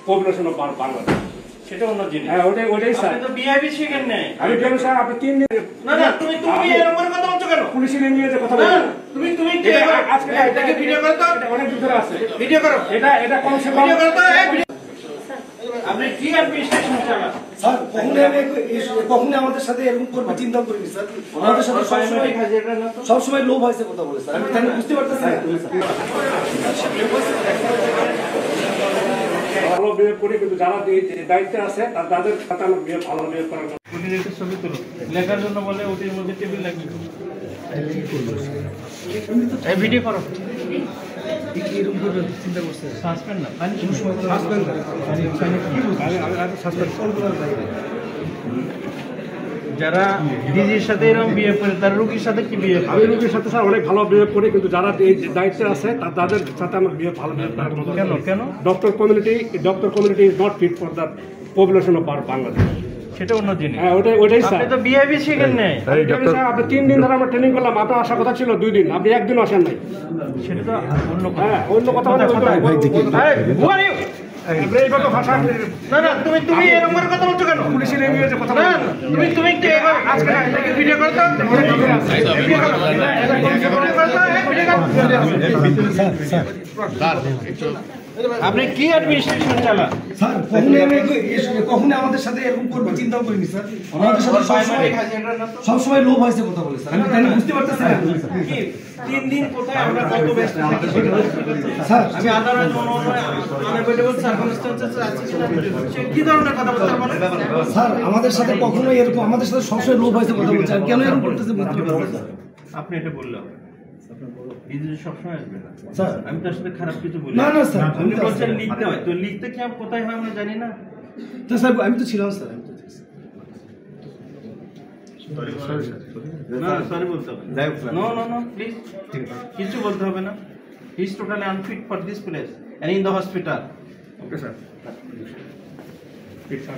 Population of Bangladesh. সেটা অন্য জিনিস। হ্যাঁ, ওটাই স্যার। আপনি তো বিআইবি শিখেন না। আমি কেন স্যার, আপনি 3 দিন না তুমি এরকম করে কথা বলছো কেন? পুলিশের ইংরেজিতে কথা না বলেন। তুমি আজকে এটাকে ভিডিও করো তো, অনেক ভিতরে আছে। ভিডিও করো। এটা কম সে কম ভিডিও করো তো। আপনি কি অ্যাডমিনিস্ট্রেশন চালান? স্যার কখনোই আমাদের সাথে এরকম করবে চিন্তা করিনি স্যার। আমাদের সাথে সবসময় লোভ হয়েছে কথা বলে স্যার। আমি তাই বুঝতে পারতেছি না। ভালো বিহেভ করি, কিন্তু যারা দায়িত্বে আছে তাদের সাথে আমার ভালো বিহেভ করার একটা ছবি তুলো, লেখার জন্য বলে ওটির মধ্যে টেবিল লাগবে। এই ভিডিও করো। এরকম করে চিন্তা করছে সাসপেন্ড না, যারা ডিজির সাথে এরকম বিহেভ করে তার রোগীর সাথে কি বিহেভ? আমি রোগীর সাথে স্যার অনেক ভালো বিহেভ করি, কিন্তু যারা দায়িত্বে আছে তাদের সাথে আমার ভালো বিহেভ করার মতো। কেন? Doctor community is not fit for the population of Bangladesh. সেটা অন্য জিনিস। হ্যাঁ, ওটাই স্যার। আপনি তো বিআইবি শিখেন না। আপনি 3 দিন ধরে আমরা ট্রেনিং করলাম, আপনার আসার কথা ছিল 2 দিন, আপনি একদিনও আসেন নাই। সেটা তো অন্য কথা। হ্যাঁ, অন্য কথা বলে না তুমি এরকম করে কথা বলছো কেন? পুলিশের ইংরেজিতে কথা না বলেন। তুমি আজকে এটাকে ভিডিও করো তো। আপনি কি অ্যাডমিনিস্ট্রেশন চালান? স্যার কখনোই আমাদের সাথে এরকম করবে চিন্তা করিনি স্যার। আমাদের সাথে সবসময় লোভ হয়েছে কথা বলে স্যার। আমি তাই বুঝতে পারতেছি না। 3 দিন কোথায় আমরা কত ব্যস্ত থাকি স্যার আমি আদারওয়াইজ আনএভয়েডেবল সার্কামস্ট্যান্সেস আছে কি ধরনের কথা বলতে পারেন? স্যার আমাদের সাথে কখনোই এরকম, আমাদের সাথে সবসময় লোভ হয়েছে কথা বলছে। আর কেন এরকম করতেছে বুঝতে পারছি না। আপনি এটা বললেন সবসময় আসবে না স্যার। আমি তার সাথে খারাপ কিছু বলি না স্যার, আপনি বলছেন লিখতে হয়, তো লিখতে কি কোথায় হয় আমরা জানি না। তো স্যার আমি তো ছিলাম স্যার। না সরি বলতে হবে নো প্লিজ কিছু বলতে হবে না। He is totally unfit for this place and in the hospital. Okay sir. ঠিক স্যার।